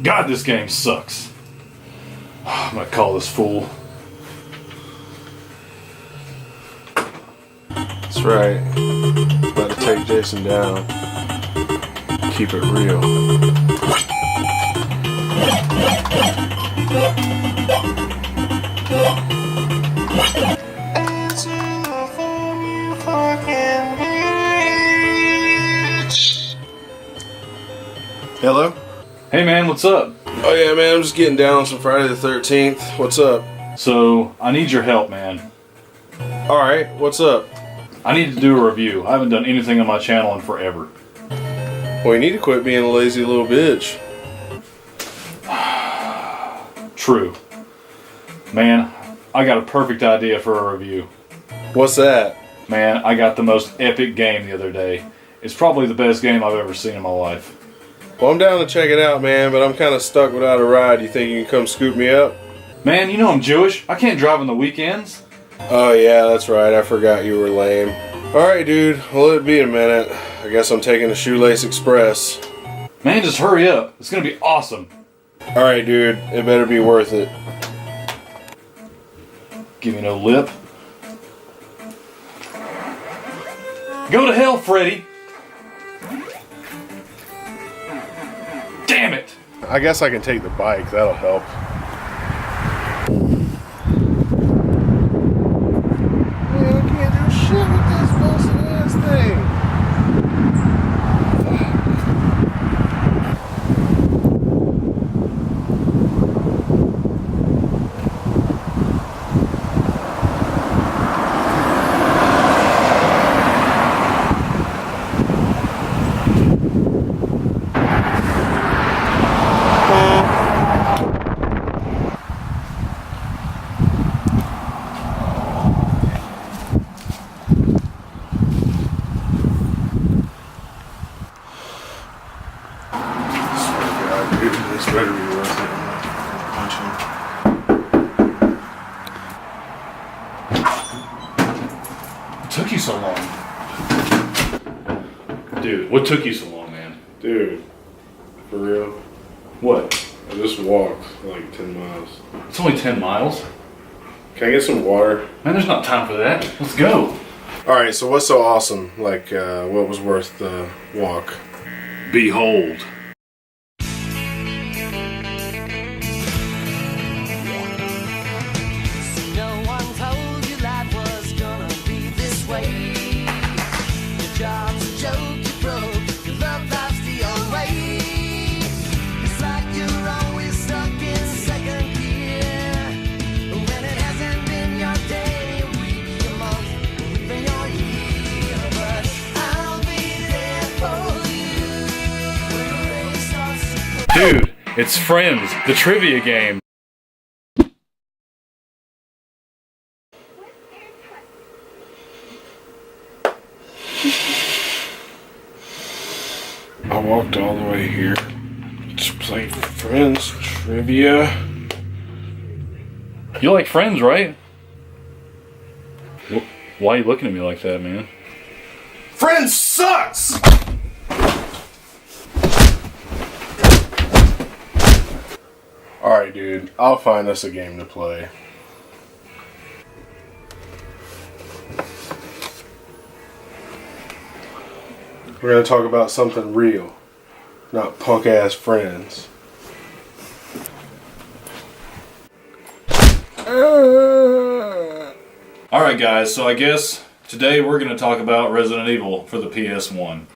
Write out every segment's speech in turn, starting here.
God, this game sucks. I'm gonna call this fool. That's right. About to take Jason down. Keep it real. Hello? Hey man, what's up? Oh yeah, man, I'm just getting down on some Friday the 13th. What's up? So, I need your help, man. Alright, what's up? I need to do a review. I haven't done anything on my channel in forever. Well, you need to quit being a lazy little bitch. True. Man, I got a perfect idea for a review. What's that? Man, I got the most epic game the other day. It's probably the best game I've ever seen in my life. Well, I'm down to check it out, man, but I'm kind of stuck without a ride. You think you can come scoop me up? Man, you know I'm Jewish. I can't drive on the weekends. Oh yeah, that's right. I forgot you were lame. Alright, dude. Well, it'll be a minute. I guess I'm taking the Shoelace Express. Man, just hurry up. It's gonna be awesome. Alright, dude. It better be worth it. Give me no lip. Go to hell, Freddy! Damn it! I guess I can take the bike. That'll help. Man, I can't do shit with this busted ass thing. This better be worth it. Punch him. What took you so long? Dude, what took you so long, man? Dude, for real? What? I just walked like 10 miles. It's only 10 miles? Can I get some water? Man, there's not time for that. Let's go. Alright, so what's so awesome? Like, what was worth the walk? Behold. Dude, it's Friends, the trivia game. I walked all the way here to play Friends trivia. You like Friends, right? Why are you looking at me like that, man? Friends sucks! Alright, dude. I'll find us a game to play. We're gonna talk about something real, not punk-ass Friends. Alright guys, so I guess today we're going to talk about Resident Evil for the PS1.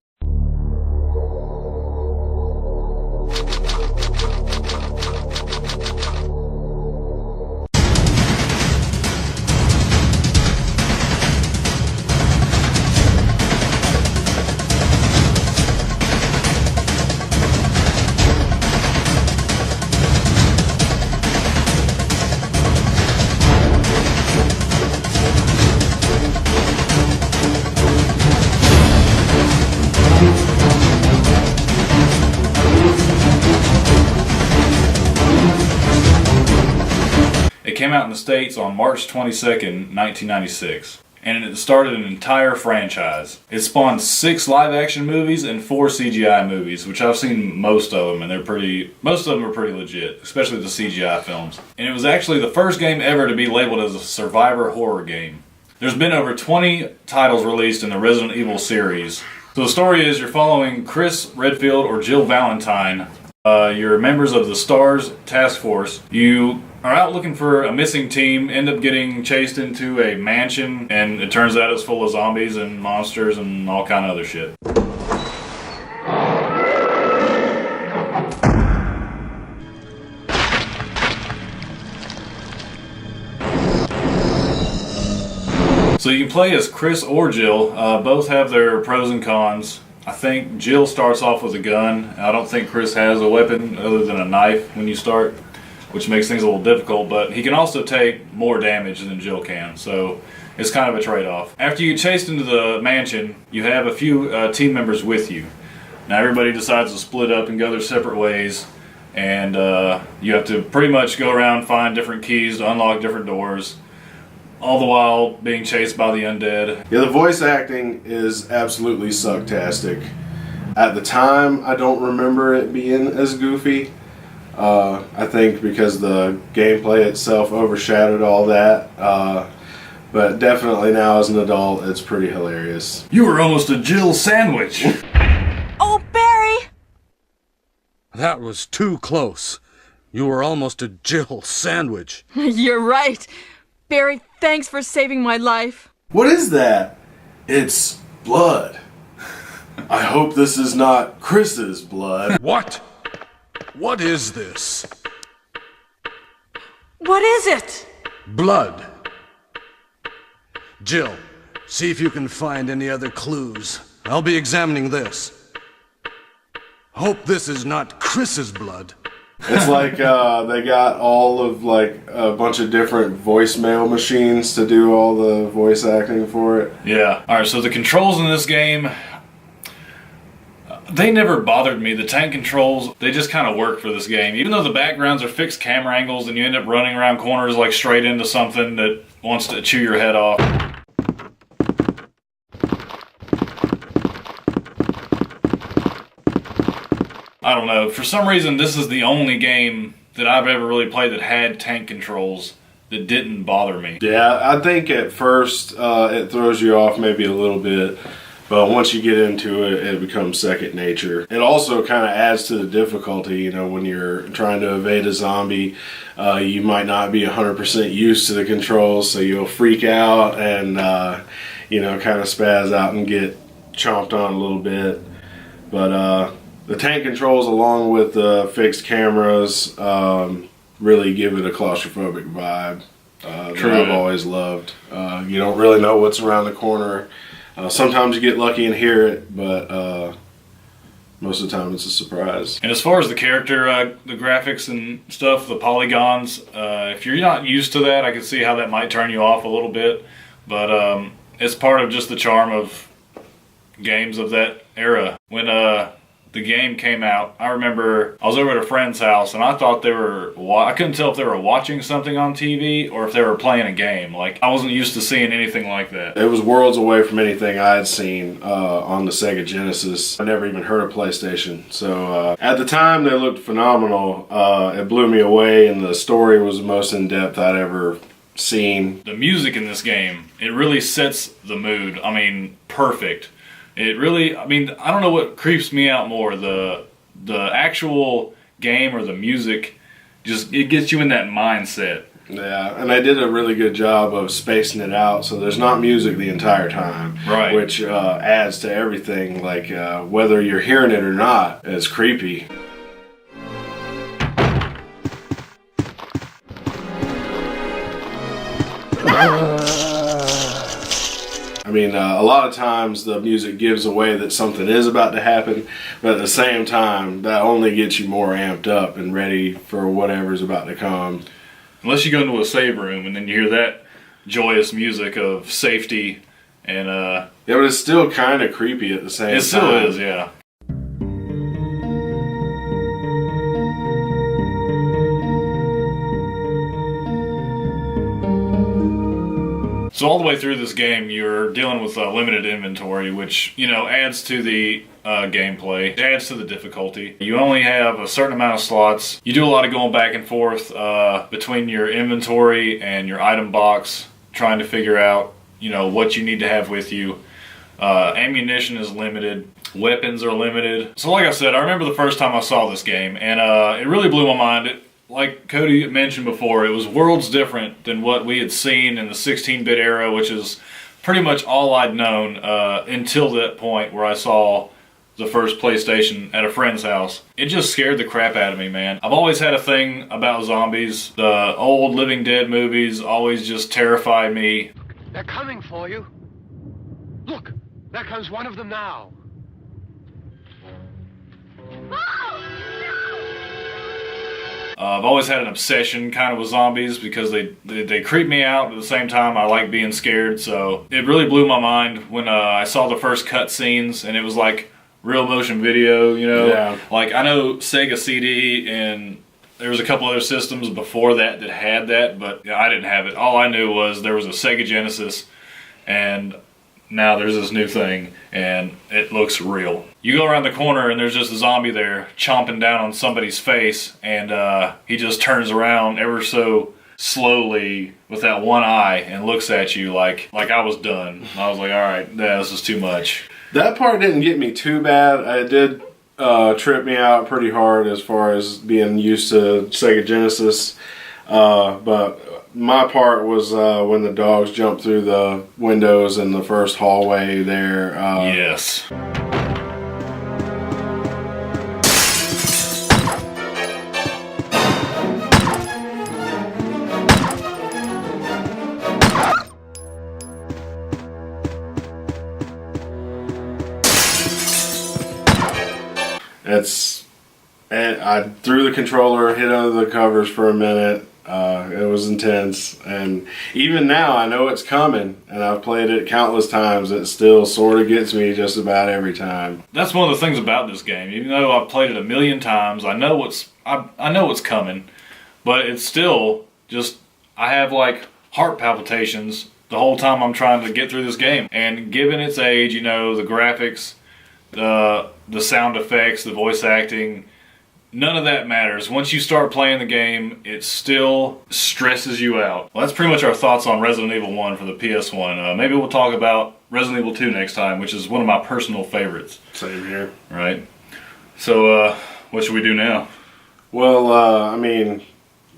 It came out in the States on March 22nd, 1996. and it started an entire franchise. It spawned 6 live-action movies and 4 CGI movies, which I've seen most of them, and most of them are pretty legit, especially the CGI films. And it was actually the first game ever to be labeled as a survivor horror game. There's been over 20 titles released in the Resident Evil series. So the story is you're following Chris Redfield or Jill Valentine. You're members of the STARS task force. You are out looking for a missing team, end up getting chased into a mansion, and it turns out it's full of zombies and monsters and all kind of other shit. So you can play as Chris or Jill. Both have their pros and cons. I think Jill starts off with a gun. I don't think Chris has a weapon other than a knife when you start, which makes things a little difficult, but he can also take more damage than Jill can, so it's kind of a trade-off. After you get chased into the mansion, you have a few team members with you. Now everybody decides to split up and go their separate ways, and you have to pretty much go around, find different keys to unlock different doors, all the while being chased by the undead. Yeah, the voice acting is absolutely sucktastic. At the time, I don't remember it being as goofy. I think because the gameplay itself overshadowed all that. But definitely now as an adult, it's pretty hilarious. You were almost a Jill sandwich! Oh, Barry! That was too close. You were almost a Jill sandwich. You're right. Barry, thanks for saving my life. What is that? It's blood. I hope this is not Chris's blood. What? What is this? What is it? Blood. Jill, see if you can find any other clues. I'll be examining this. Hope this is not Chris's blood. It's like they got all of like a bunch of different voicemail machines to do all the voice acting for it. Yeah. Alright, so the controls in this game, they never bothered me. The tank controls, they just kind of work for this game. Even though the backgrounds are fixed camera angles and you end up running around corners like straight into something that wants to chew your head off. I don't know. For some reason, this is the only game that I've ever really played that had tank controls that didn't bother me. Yeah, I think at first it throws you off maybe a little bit, but once you get into it, it becomes second nature. It also kind of adds to the difficulty, you know, when you're trying to evade a zombie, you might not be 100% used to the controls, so you'll freak out and, you know, kind of spaz out and get chomped on a little bit. But the tank controls, along with the fixed cameras, really give it a claustrophobic vibe that I've always loved. You don't really know what's around the corner. Sometimes you get lucky and hear it, but most of the time it's a surprise. And as far as the character, the graphics and stuff, the polygons, if you're not used to that, I can see how that might turn you off a little bit. But it's part of just the charm of games of that era. When the game came out, I remember I was over at a friend's house and I thought I couldn't tell if they were watching something on TV or if they were playing a game. Like, I wasn't used to seeing anything like that. It was worlds away from anything I had seen on the Sega Genesis. I never even heard of PlayStation. So at the time they looked phenomenal. It blew me away, and the story was the most in-depth I'd ever seen. The music in this game, it really sets the mood. I mean, perfect. It really, I mean, I don't know what creeps me out more, the actual game or the music. Just, it gets you in that mindset. Yeah, and they did a really good job of spacing it out, so there's not music the entire time. Right. Which adds to everything, like whether you're hearing it or not, it's creepy. I mean, a lot of times the music gives away that something is about to happen, but at the same time, that only gets you more amped up and ready for whatever's about to come. Unless you go into a save room and then you hear that joyous music of safety and yeah, but it's still kind of creepy at the same time. It still is, yeah. So all the way through this game, you're dealing with limited inventory, which, you know, adds to the gameplay, adds to the difficulty. You only have a certain amount of slots. You do a lot of going back and forth between your inventory and your item box, trying to figure out, you know, what you need to have with you. Ammunition is limited. Weapons are limited. So like I said, I remember the first time I saw this game, and it really blew my mind. Like Cody mentioned before, it was worlds different than what we had seen in the 16-bit era, which is pretty much all I'd known until that point where I saw the first PlayStation at a friend's house. It just scared the crap out of me, man. I've always had a thing about zombies. The old Living Dead movies always just terrified me. They're coming for you. Look, there comes one of them now. I've always had an obsession kind of with zombies because they creep me out, but at the same time I like being scared. So it really blew my mind when I saw the first cutscenes, and it was like real motion video, you know. Yeah. Like I know Sega CD, and there was a couple other systems before that that had that, but yeah, I didn't have it. All I knew was there was a Sega Genesis, and now there's this new thing, and it looks real. You go around the corner and there's just a zombie there chomping down on somebody's face, and he just turns around ever so slowly with that one eye and looks at you like I was done. I was like, all right, yeah, this is too much. That part didn't get me too bad. It did trip me out pretty hard as far as being used to Sega Genesis, but my part was when the dogs jumped through the windows in the first hallway there. Yes. And I threw the controller, hid under the covers for a minute. It was intense, and even now I know it's coming, and I've played it countless times. It still sort of gets me just about every time. That's one of the things about this game. Even though I've played it a million times, I know what's coming, but it's still just, I have like heart palpitations the whole time I'm trying to get through this game. And given its age, you know, the graphics, the sound effects, the voice acting, none of that matters. Once you start playing the game, it still stresses you out. Well, that's pretty much our thoughts on Resident Evil 1 for the PS1. Maybe we'll talk about Resident Evil 2 next time, which is one of my personal favorites. Same here. Right? So, what should we do now? Well, I mean,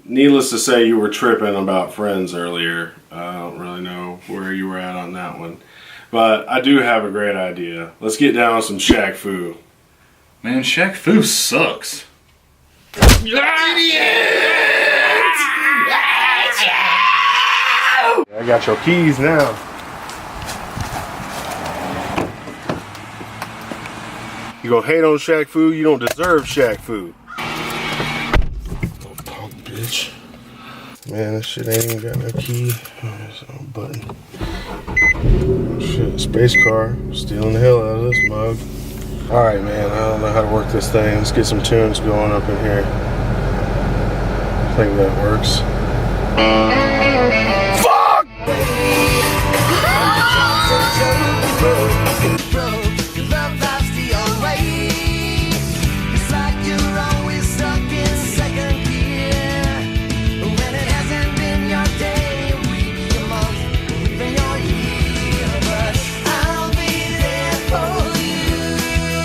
needless to say, you were tripping about Friends earlier. I don't really know where you were at on that one. But I do have a great idea. Let's get down on some Shaq Fu. Man, Shaq Fu sucks. I got your keys now. You gonna hate on Shaq Fu? You don't deserve Shaq Fu. Little punk bitch. Man, this shit ain't even got no key. Oh, there's no button. Oh, shit, space car. Stealing the hell out of this mug. Alright, man, I don't know how to work this thing. Let's get some tunes going up in here. I think that works. Fuck!